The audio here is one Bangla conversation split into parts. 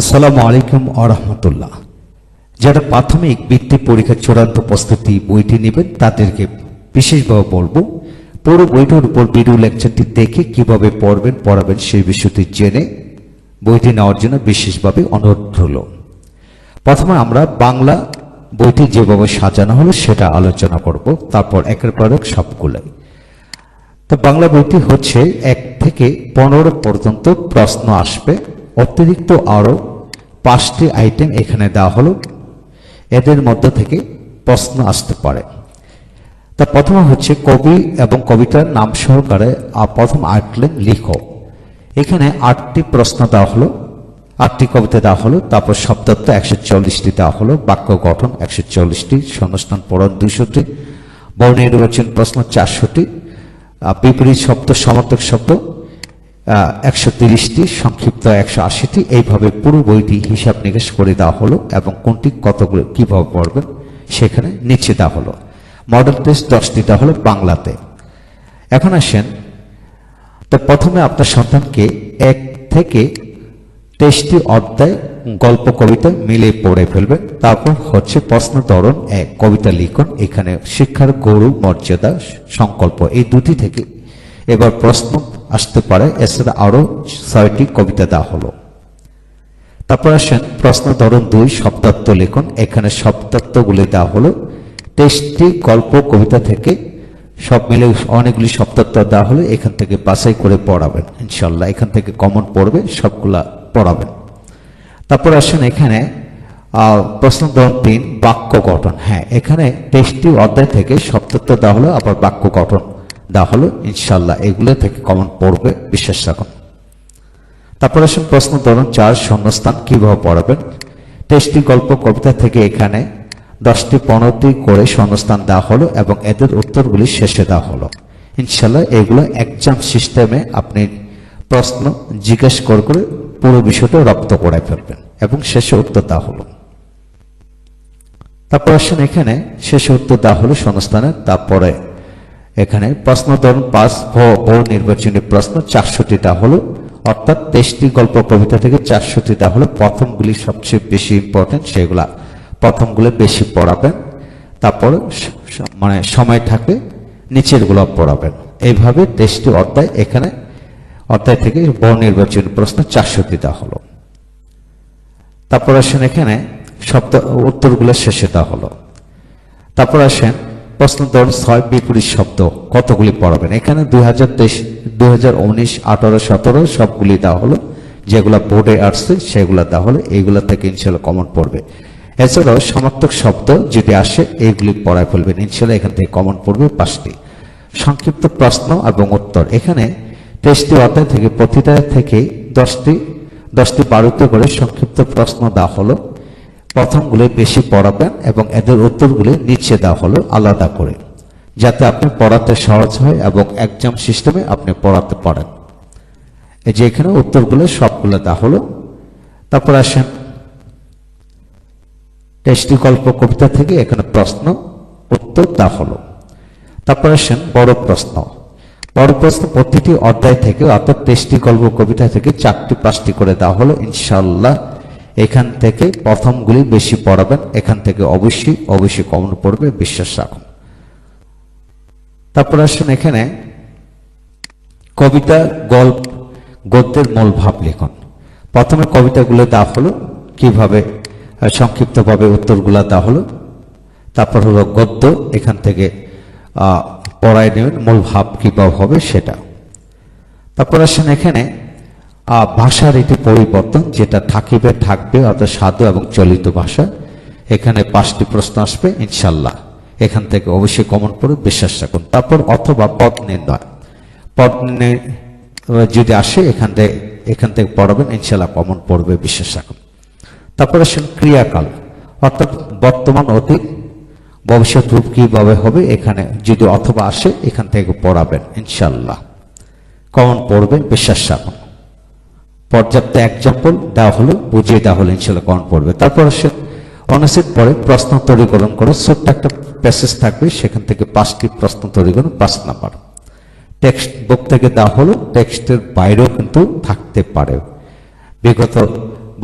আসসালামু আলাইকুম আরহামতুল্লাহ। যারা প্রাথমিক বৃত্তি পরীক্ষার চূড়ান্ত প্রস্তুতি বইটি নেবেন তাদেরকে বিশেষভাবে বলবো, পুরো বইটার উপর ভিডিও লেকচারটি দেখে কিভাবে পড়াবেন সেই বিষয়টি জেনে বইটি নেওয়ার জন্য বিশেষভাবে অনুরোধ হলো। প্রথমে আমরা বাংলা বইটি যেভাবে সাজানো হলো সেটা আলোচনা করব, তারপর একের পর এক সবগুলো। তো বাংলা বইটি হচ্ছে 1 থেকে 15 পর্যন্ত প্রশ্ন আসবে, অতিরিক্ত আরো 5টি আইটেম এখানে দেওয়া হলো, এদের মধ্যে থেকে প্রশ্ন আসতে পারে। তা প্রথমে হচ্ছে কবি এবং কবিতার নাম সহকারে প্রথম 8 লাইন লিখো। এখানে 8টি প্রশ্ন দেওয়া হলো, 8টি কবিতা দেওয়া হলো, তারপর শব্দার্থ 140টি দেওয়া হলো, বাক্য গঠন 140টি, শূন্যস্থান পূরণ 200টি, বর্ণ নির্বাচন প্রশ্ন 400টি, বিপরীত শব্দ সমার্থক শব্দ 130টি, সংক্ষিপ্ত 180টি। এইভাবে পুরো বইটি হিসাব নিকাশ করে দেওয়া হলো এবং কোনটি কতগুলো কিভাবে পড়বেন সেখানে নিচে দেওয়া হলো। মডেল টেস্ট 10টি দেওয়া হলো বাংলাতে। এখন আসেন, তো প্রথমে আপনার সন্তানকে 1 থেকে 23টি অধ্যায় গল্প কবিতা মিলে পড়ে ফেলবেন। তারপর হচ্ছে প্রশ্ন ধরন 1 কবিতা লিখন। এখানে শিক্ষার গৌরব মর্যাদা সংকল্প এই দুটি থেকে এবার প্রশ্ন আসতে পারে। এছাড়া আরো 6টি কবিতা দেওয়া হলো। তারপর আসেন প্রশ্ন ধরন 2 শব্দার্থ লিখন। এখানে শব্দার্থগুলি দেওয়া হলো 23টি গল্প কবিতা থেকে, সব মিলে অনেকগুলি শব্দার্থ দেওয়া হলো। এখান থেকে বাছাই করে পড়াবেন ইনশাল্লাহ, এখান থেকে কমন পড়বে, সবগুলা পড়াবেন। তারপর আসেন এখানে প্রশ্ন ধরন 3 বাক্য গঠন। হ্যাঁ, এখানে 23টি অধ্যায় থেকে শব্দার্থ দেওয়া হলো, আবার বাক্য গঠন দেওয়া হলো ইনশাল্লাহ, এগুলো থেকে কমন পড়বে, বিশ্বাস রাখুন। তারপর আসেন প্রশ্ন ধরন 4 শূন্যস্থান কিভাবে পড়াবেন। 23টি গল্প কবিতা থেকে এখানে 10টি 15টি করে শূন্যস্থান দেওয়া হলো এবং এদের উত্তরগুলি শেষে দেওয়া হলো ইনশাল্লাহ। এগুলো এক্সাম সিস্টেমে আপনি প্রশ্ন জিজ্ঞেস করে পুরো বিষয়টা রপ্ত করে ফেলবেন এবং শেষে উত্তর দেওয়া হলো। তারপর আসেন এখানে শেষে উত্তর দেওয়া হলো শূন্যস্থানে। তারপরে এখানে প্রশ্ন ধরন 5 বহু নির্বাচনী প্রশ্ন 400টি দেওয়া হলো, অর্থাৎ 23টি গল্প কবিতা থেকে 400টি দেওয়া হলো। প্রথমগুলি সবচেয়ে বেশি ইম্পর্টেন্ট, সেগুলা প্রথমগুলো বেশি পড়াবেন, তারপর মানে সময় থাকবে নিচের গুলো পড়াবেন। এইভাবে 23টি অধ্যায়, এখানে অধ্যায় থেকে বহু নির্বাচনী প্রশ্ন 400টি দেওয়া হলো। তারপর আসেন এখানে শব্দ উত্তরগুলো শেষে দেওয়া হলো। তারপর আসেন প্রশ্ন ধরন 6 বিপরীত শব্দ কতগুলি পড়াবেন। এখানে 2023, 2019, 18, 17 সবগুলি দেওয়া হলো, যেগুলা বোর্ডে আসছে সেগুলা দেওয়া হলো। এইগুলা থেকে ইনশাল্লাহ কমন পড়বে। এছাড়াও সমার্থক শব্দ যদি আসে এইগুলি পড়ায় ফেলবেন ইনশাল্লাহ, এখান থেকে কমন পড়বে 5টি। সংক্ষিপ্ত প্রশ্ন এবং উত্তর, এখানে 23টি অধ্যায় থেকে প্রতিটা থেকে 10টি 12টি করে সংক্ষিপ্ত প্রশ্ন দেওয়া হলো। প্রথমগুলো বেশি পড়াবেন এবং এদের উত্তরগুলি নিচে দেওয়া হলো আলাদা করে, যাতে আপনি পড়াতে সহজ হয় এবং এক্সাম সিস্টেমে আপনি পড়াতে পারেন। এই যে এখানে উত্তরগুলো সবগুলো দেওয়া হলো। তারপর আসেন 23টি গল্প কবিতা থেকে এখানে প্রশ্ন উত্তর দেওয়া হলো। তারপর আসেন বড় প্রশ্ন। বড় প্রশ্ন প্রতিটি অধ্যায় থেকে, অর্থাৎ 23টি গল্প কবিতা থেকে 4টি 5টি করে দেওয়া হলো ইনশাআল্লাহ। এখান থেকে প্রথমগুলি বেশি পড়াবেন, এখান থেকে অবশ্যই কমন পড়বে, বিশ্বাস রাখুন। তারপর আসেন এখানে কবিতা গদ্যের মূল ভাব লিখন। প্রথমে কবিতাগুলো দেওয়া হলো, কিভাবে সংক্ষিপ্তভাবে উত্তরগুলা দেওয়া হলো। তারপর হলো গদ্য, এখান থেকে পড়ায় নেবেন মূল ভাব কিভাবে হবে সেটা। তারপর আসেন এখানে ভাষার এটি পরিবর্তন, যেটা থাকবে অর্থাৎ সাধু এবং চলিত ভাষা। এখানে 5টি প্রশ্ন আসবে ইনশাল্লাহ, এখান থেকে অবশ্যই কমন পড়বে, বিশ্বাস রাখুন। তারপর অথবা পদ নির্ণয় যদি আসে এখান থেকে পড়াবেন ইনশাল্লাহ, কমন পড়বে, বিশ্বাস রাখুন। তারপর আসেন ক্রিয়াকাল, অর্থাৎ বর্তমান, অতীত, ভবিষ্যৎ রূপ কিভাবে হবে, এখানে যদি অথবা আসে এখান থেকে পড়াবেন ইনশাল্লাহ, কমন পড়বে, বিশ্বাস রাখুন। পর্যাপ্ত এক্সাম্পল দেওয়া হলো, বুঝিয়ে দেওয়া হলো ইনশাল্লাহ কমন পড়বে। তারপর আসেন অনুচ্ছেদ পরে প্রশ্ন তৈরিকরণ করো। ছোট্ট একটা প্যাসেজ থাকবে, সেখান থেকে 5টি প্রশ্ন তৈরি করুন, 5 নাম্বার। টেক্সট বুক থেকে দেওয়া হলো, টেক্সটের বাইরেও কিন্তু থাকতে পারে। বিগত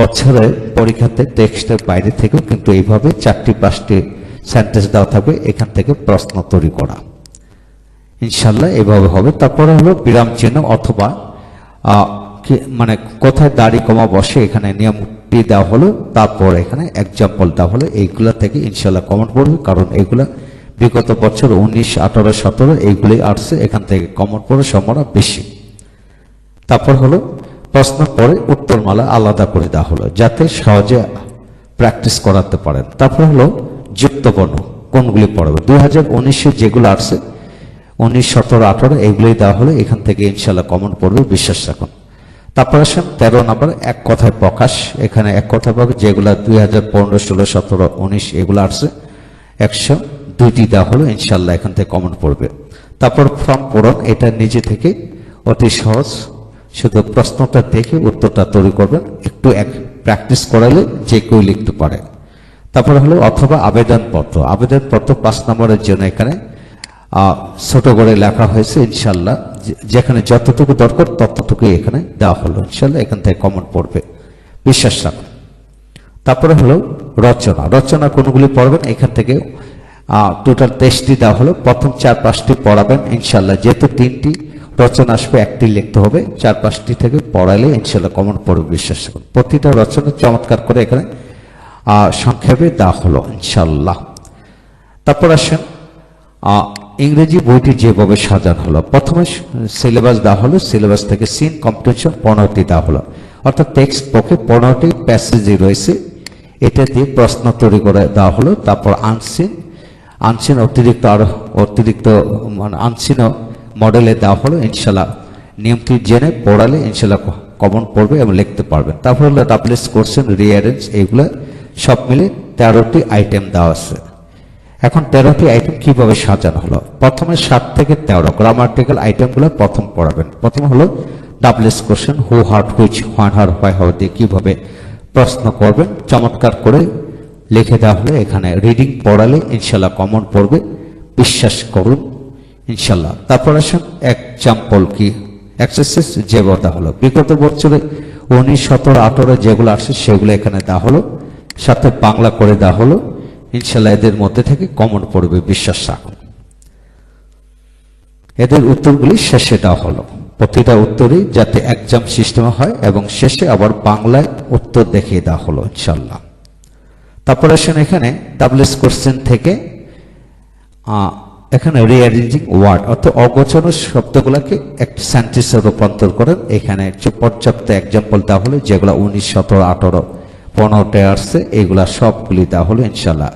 বছরের পরীক্ষাতে টেক্সটের বাইরে থেকেও কিন্তু এইভাবে 4টি 5টি সেন্টেন্স দেওয়া থাকবে, এখান থেকে প্রশ্ন তৈরি করা ইনশাল্লাহ এভাবে হবে। তারপরে হলো বিরাম চিহ্ন অথবা মানে কোথায় দাড়ি কমা বসে এখানে নিয়মটি দেওয়া হলো, তারপর এখানে এক্সাম্পল দেওয়া হলো। এইগুলা থেকে ইনশাল্লাহ কমন পড়বে, কারণ এগুলা বিগত বছর 19, 18, 17 এইগুলোই আসছে, এখান থেকে কমন পড়ার সম্ভাবনা বেশি। তারপর হলো প্রশ্ন পরে উত্তরমালা আলাদা করে দেওয়া হলো যাতে সহজে প্র্যাকটিস করাতে পারেন। তারপর হলো যুক্তবর্ণ কোনগুলি পড়বে, 2019-এ যেগুলো আসছে 19, 17, 18 এইগুলোই দেওয়া হলো, এখান থেকে ইনশাল্লাহ কমন পড়বে, বিশ্বাস রাখুন। তারপর আসেন 13 নম্বর এক কথায় প্রকাশ। এখানে এক কথায় প্রকাশ যেগুলো 2015, 16, 17, 19 এগুলো আসছে 102টি দেওয়া হলো, ইনশাল্লাহ এখান থেকে কমন পড়বে। তারপর ফর্ম পূরণ, এটা নিজে থেকে অতি সহজ, শুধু প্রশ্নটা দেখে উত্তরটা তৈরি করবেন, একটু প্র্যাকটিস করালে যে কেউ লিখতে পারে। তারপরে হলো অথবা আবেদনপত্র, আবেদনপত্র 5 নম্বরের জন্য এখানে ছোট করে লেখা হয়েছে, ইনশাল্লাহ যেখানে যতটুকু দরকার ততটুকুই এখানে দেওয়া হলো, ইনশাল্লাহ এখান থেকে কমন পড়বে, বিশ্বাস রাখুন। তারপরে হলো রচনা, রচনা কোনগুলি পড়বেন, এখান থেকে টোটাল 23টি দেওয়া হলো, প্রথম 4-5টি পড়াবেন ইনশাল্লাহ, যেহেতু 3টি রচনা আসবে 1টি লিখতে হবে, 4-5টি থেকে পড়ালে ইনশাল্লাহ কমন পড়বে, বিশ্বাস রাখুন। প্রতিটা রচনা চমৎকার করে এখানে সংক্ষেপে দেওয়া হলো ইনশাল্লাহ। তারপর আসেন ইংরেজি বইটি যেভাবে সাজানো হলো, প্রথমে সিলেবাস দেওয়া হলো, সিলেবাস থেকে সিন কম্পিটিশন 15টি দেওয়া হলো, অর্থাৎ টেক্সট বুকে 15টি প্যাসেজই রয়েছে, এটা দিয়ে প্রশ্ন তৈরি করে দেওয়া হলো। তারপর আনসিন অতিরিক্ত মানে আনসিন মডেলে দেওয়া হলো, ইনশাল্লাহ নিয়মটি জেনে পড়ালে ইনশাল্লাহ কমন পড়বে এবং লিখতে পারবেন। তারপর হলো ডাবলস কোশ্চেন, রিঅ্যারেঞ্জ, এইগুলো সব মিলে 13টি আইটেম দেওয়া আছে। এখন 13টি আইটেম কিভাবে সাজানো হলো, প্রথমে 7 থেকে 13 গ্রামাটিক্যাল আইটেমগুলো প্রথম পড়াবেন। প্রথম হলো ডাবলস কোশ্চেন, হু, হার্ট, হুইচ, হোয়ান, হার, হোয়াই, হাউ দিয়ে কিভাবে প্রশ্ন করবেন চমৎকার করে লিখে দেওয়া হলো, এখানে রিডিং পড়ালে ইনশাল্লাহ কমন পড়বে, বিশ্বাস করুন ইনশাল্লাহ। তারপর আসেন এক্সাম্পল কি এক্সারসাইজ যেভাবে দেওয়া হলো, বিগত বছরে 19, 17, 18 যেগুলো আসছে সেগুলো এখানে দেওয়া হলো, সাথে বাংলা করে দেওয়া হলো, ইনশাল্লাহ এদের মধ্যে থেকে কমন পড়বে, বিশ্বাস রাখুন। এদের উত্তরগুলি শেষে দেওয়া হলো, প্রতিটা উত্তরই যাতে এক্সাম সিস্টেমে হয় এবং শেষে আবার বাংলায় উত্তর দেখিয়ে দেওয়া হলো ইনশাল্লাহ। তারপর আসেন এখানে ডাবলস কোশ্চেন থেকে এখানে রিঅ্যারেঞ্জিং ওয়ার্ড, অর্থাৎ অগোছালো শব্দগুলোকে একটি সেন্টেন্সে রূপান্তর করেন, এখানে পর্যাপ্ত এক্সাম্পল দেওয়া হলো, যেগুলো 19, 17, 18, 15টে আসছে, এইগুলা সবগুলি দেওয়া হলো ইনশাল্লাহ।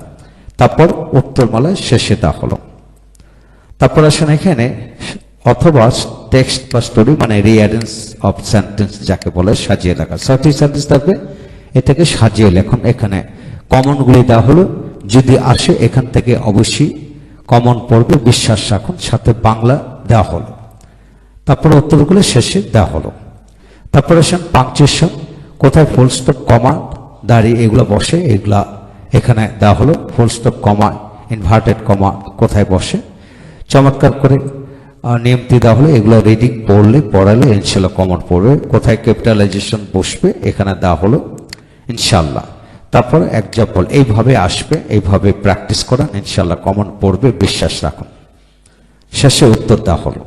তারপর উত্তরমালায় শেষে দেওয়া হলো। তারপর আসেন এখানে অথবা টেক্সট বা স্টোরি মানে রিঅ্যারেঞ্জ অফ সেন্টেন্স যাকে বলে, সাজিয়ে লেখা, 6টি সেন্টেন্স থাকবে, এটাকে সাজিয়ে লেখুন। এখানে কমনগুলি দেওয়া হলো, যদি আসে এখান থেকে অবশ্যই কমন পড়বে, বিশ্বাস রাখুন, সাথে বাংলা দেওয়া হলো। তারপরে উত্তরগুলো শেষে দেওয়া হলো। তারপর আসেন পাংচুয়েশন, কোথায় ফুল স্টপ, কমা, দাঁড়িয়ে এগুলো বসে, এগুলা এখানে দেওয়া হলো, ফুল স্টপ, কমা, ইনভার্টেড কমা কোথায় বসে চমৎকার করে নিয়মটি দেওয়া হলো, এগুলো রিডিং পড়ালে ইনশাল্লাহ কমন পড়বে, কোথায় ক্যাপিটালাইজেশন বসবে এখানে দেওয়া হলো ইনশাল্লাহ। তারপর এক্সাম্পল এইভাবে আসবে, এইভাবে প্র্যাকটিস করেন, ইনশাল্লাহ কমন পড়বে, বিশ্বাস রাখুন। শেষে উত্তর দেওয়া হলো।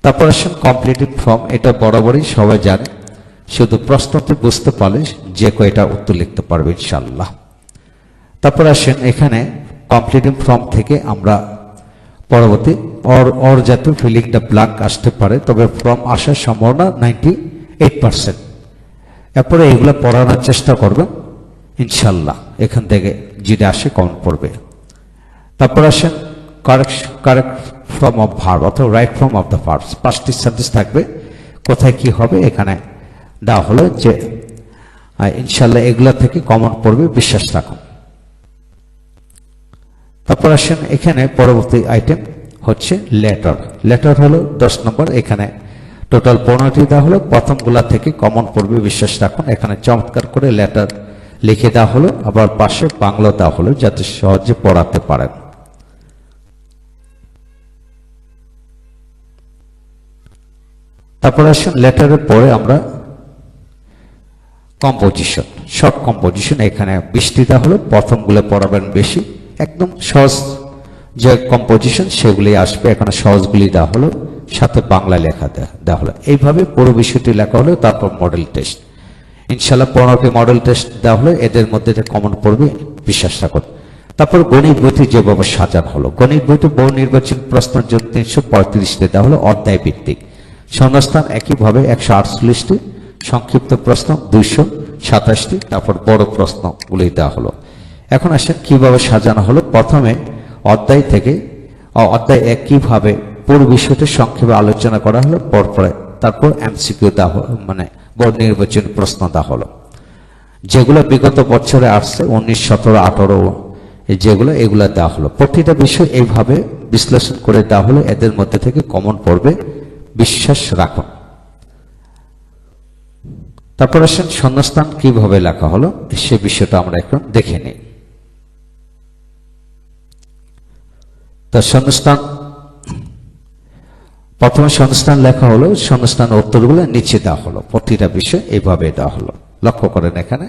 তারপর আসেন কমপ্লিটিভ ফর্ম, এটা বরাবরই সবাই জানে, শুধু প্রশ্নটি বুঝতে পারলে যে কয়টা উত্তর লিখতে পারবে ইনশাল্লাহ। তারপর আসেন এখানে কমপ্লিটিভ ফর্ম থেকে আমরা পরবর্তী অর জাতীয় ফিলিংটা ব্ল্যাঙ্ক আসতে পারে, তবে ফর্ম আসার সম্ভাবনা 98%। এরপরে এগুলো পড়ানোর চেষ্টা করবেন ইনশাল্লাহ, এখান থেকে যেটা আসে কমন পড়বে। তারপর আসেন কারেক্ট ফর্ম অফ ভার্ব অথবা right form of the verbs, 5টি সেন্টেন্স থাকবে, কোথায় কি হবে এখানে দেওয়া হলো, যে ইনশাল্লাহ এগুলা থেকে কমন পড়বে, বিশ্বাস রাখুন। তারপর আসেন এখানে পরবর্তী আইটেম হচ্ছে লেটার। লেটার হলো 10 নম্বর, এখানে টোটাল 15টি দেওয়া হলো, প্রথমগুলা থেকে কমন পড়বে, বিশ্বাস রাখুন। এখানে চমৎকার করে লেটার লিখে দেওয়া হলো, আবার পাশে বাংলা দেওয়া হলো যাতে সহজে পড়াতে পারেন। তারপর আসেন লেটারের পরে আমরা কম্পোজিশন, শর্ট কম্পোজিশন। এখানে 20টি দেওয়া হলো, প্রথমগুলো পড়াবেন বেশি, একদম সহজ যে কম্পোজিশন সেগুলি আসবে। এখানে সহজগুলি দেওয়া হলো, সাথে বাংলা লেখা দেওয়া হলো। এইভাবে পুরো বিষয়টি লেখা হলো। তারপর মডেল টেস্ট, ইনশাল্লাহ 15টি মডেল টেস্ট দেওয়া হলো, এদের মধ্যে কমন পড়বে বিশ্বাস রাখুন। তারপর গণিত বইটি যেভাবে সাজানো হলো, গণিত বইটি বহু নির্বাচন প্রশ্নের জন্য 335টি দেওয়া হলো অধ্যায় ভিত্তিক। শূন্যস্থান একইভাবে 148টি, সংক্ষিপ্ত প্রশ্ন 227টি, তারপর বড় প্রশ্নগুলি দেওয়া হলো। এখন আসেন কিভাবে সাজানো হলো। প্রথমে অধ্যায় থেকে অধ্যায় একইভাবে পুরো বিষয়টি সংক্ষেপে আলোচনা করা হলো, পরপরে তারপর এমসিকিউ দেওয়া হলো, মানে বোর্ড নির্বাচন প্রশ্ন দেওয়া হলো, যেগুলো বিগত বছরে আসছে 19, 17, 18 যেগুলো এগুলো দেওয়া হলো। প্রতিটা বিষয় এইভাবে বিশ্লেষণ করে দেওয়া হলো, এদের মধ্যে থেকে কমন পড়বে বিশ্বাস রাখুন। তারপর আসেন শূন্যস্থান কিভাবে লেখা হলো সে বিষয়টা আমরা এখন দেখে নিই। তো শূন্যস্থান, প্রথমে শূন্যস্থান লেখা হলো, শূন্যস্থান উত্তরগুলো নিচে দেওয়া হলো। প্রতিটা বিষয় এইভাবে দেওয়া হলো, লক্ষ্য করেন এখানে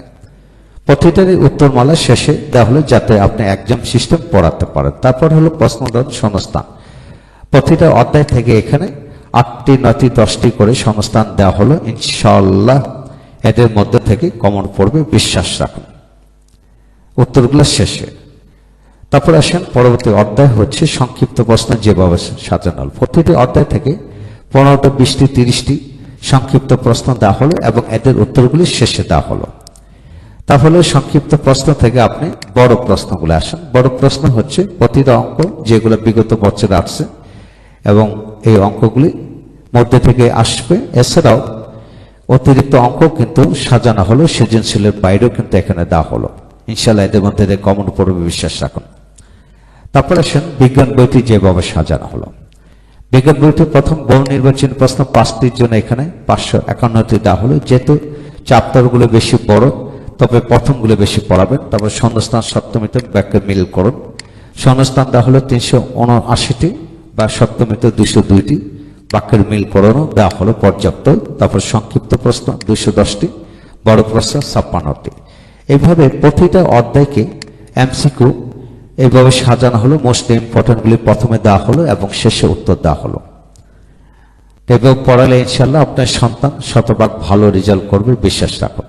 প্রতিটারই উত্তরমালা শেষে দেওয়া হলো, যাতে আপনি এক্সাম সিস্টেম পড়াতে পারেন। তারপর হলো প্রশ্নদান শূন্যস্থান, প্রতিটা অধ্যায় থেকে এখানে 8টি, 9টি, 10টি করে শূন্যস্থান দেওয়া হলো। ইনশাআল্লাহ এদের মধ্যে থেকে কমন পড়বে বিশ্বাস রাখুন উত্তরগুলো শেষে। তারপর আসেন পরবর্তী অধ্যায় হচ্ছে সংক্ষিপ্ত প্রশ্ন যেভাবে সাজানো হল। প্রতিটি অধ্যায় থেকে 15টা, 20টি, 30টি সংক্ষিপ্ত প্রশ্ন দেওয়া হলো এবং এদের উত্তরগুলি শেষে দেওয়া হলো। তাহলে সংক্ষিপ্ত প্রশ্ন থেকে আপনি বড় প্রশ্নগুলো আসেন। বড় প্রশ্ন হচ্ছে প্রতিটা অঙ্ক যেগুলো বিগত বছরে আসছে এবং এই অঙ্কগুলি মধ্যে থেকে আসবে। এছাড়াও অতিরিক্ত অঙ্ক কিন্তু সাজানো হলো, সৃজনশীলের বাইরেও কিন্তু এখানে দেওয়া হলো। ইনশাআল্লাহ এদের মধ্যে কমন পড়বে বিশ্বাস রাখুন। তারপর আসেন বিজ্ঞান বইটি যেভাবে সাজানো হলো। বিজ্ঞান বইটি প্রথম বহু নির্বাচনী প্রশ্ন 5টির জন্য এখানে 551টি দেওয়া হলো। যেহেতু চ্যাপ্টারগুলো বেশি বড়, তবে প্রথমগুলো বেশি পড়াবেন। তারপর শূন্যস্থান সপ্তমীতে বাক্যের মিল করুন, শূন্যস্থান দেওয়া হলো 379টি, বা সপ্তমীতে 202টি, বাক্যের মিল করানো দেওয়া হলো পর্যাপ্ত। তারপর সংক্ষিপ্ত প্রশ্ন 210টি, বড় প্রশ্ন 56টি। এইভাবে প্রতিটা অধ্যায়কে এমসিকিউ এইভাবে সাজানো হলো। মোস্ট ইম্পর্টেন্টগুলি প্রথমে দেওয়া হলো এবং শেষে উত্তর দেওয়া হলো। এভাবে পড়ালে ইনশাল্লাহ আপনার সন্তান শতভাগ ভালো রেজাল্ট করবে বিশ্বাস রাখুন।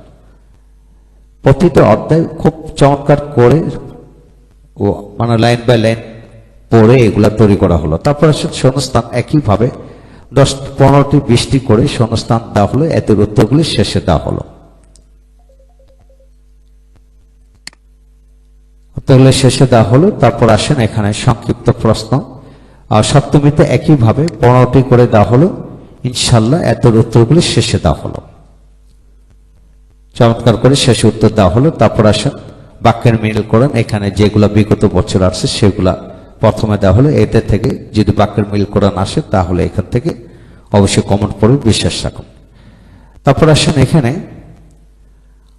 প্রতিটা অধ্যায় খুব চমৎকার করে ও মানে লাইন বাই লাইন পড়ে এগুলা তৈরি করা হলো। তারপর আসলে শূন্যস্থান একইভাবে 10, 15টি, 20টি করে শূন্যস্থান দেওয়া হলো, এদের উত্তরগুলি শেষে দেওয়া হলো। উত্তরগুলি শেষে দেওয়া হলো। তারপর আসেন এখানে সংক্ষিপ্ত প্রশ্ন, আর সপ্তমীতে একইভাবে 15টি করে দেওয়া হলো। ইনশাল্লাহ এদের উত্তরগুলি শেষে দেওয়া হলো, চমৎকার করে শেষে উত্তর দেওয়া হলো। তারপর আসেন বাক্যের মিল করেন, এখানে যেগুলা বিগত বছর আসছে সেগুলা প্রথমে দেওয়া হলো। এদের থেকে যদি বাক্যের মিল করান আসে তাহলে এখান থেকে অবশ্যই কমন পড়বে বিশ্বাস রাখুন। তারপর আসেন এখানে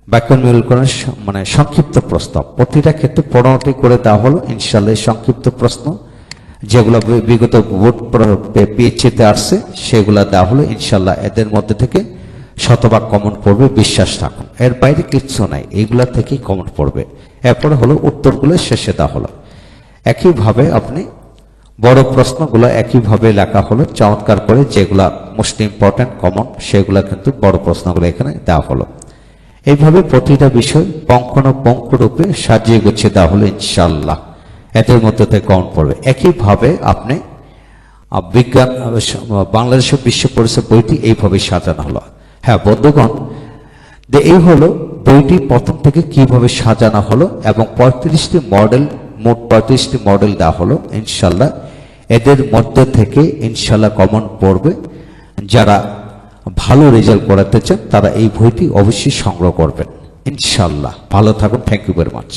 বাক্যের মিল করেন মানে সংক্ষিপ্ত প্রশ্ন, প্রতিটা ক্ষেত্রে 15টি করে দেওয়া হলো। ইনশাল্লাহ এই সংক্ষিপ্ত প্রশ্ন যেগুলো বিগত বোর্ড পিএইচতে আসছে সেগুলা দেওয়া হলো। ইনশাল্লাহ এদের মধ্যে থেকে শতভাগ কমন পড়বে বিশ্বাস রাখুন। এর বাইরে কিচ্ছু নাই, এইগুলা থেকেই কমন পড়বে। এরপরে হলো উত্তরগুলো শেষে দেওয়া হলো। একইভাবে আপনি বড় প্রশ্নগুলো একইভাবে লেখা হলো চমৎকার করে, যেগুলা মোস্ট ইম্পর্টেন্ট কমন সেগুলা কিন্তু বড় প্রশ্নগুলো এখানে দেওয়া হলো। এইভাবে প্রতিটা বিষয় পঙ্খানুপুঙ্খ রূপে সাজিয়ে গুছিয়ে দেওয়া হলো। ইনশাল্লাহ এদের মধ্যে থেকে কমন পড়বে। একইভাবে আপনি বিজ্ঞান বাংলাদেশের বিশ্ব পরিচয় বইটি এইভাবে সাজানো হলো। হ্যাঁ বন্ধুগণ, এই হলো বইটি প্রথম থেকে কিভাবে সাজানো হলো এবং 35টি মডেল, মোট 35টি মডেল দেওয়া হলো। ইনশাল্লাহ এদের মধ্যে থেকে ইনশাল্লাহ কমন পড়বে। যারা ভালো রেজাল্ট করাতে চান তারা এই বইটি অবশ্যই সংগ্রহ করবেন। ইনশাল্লাহ ভালো থাকুন। Thank you very much.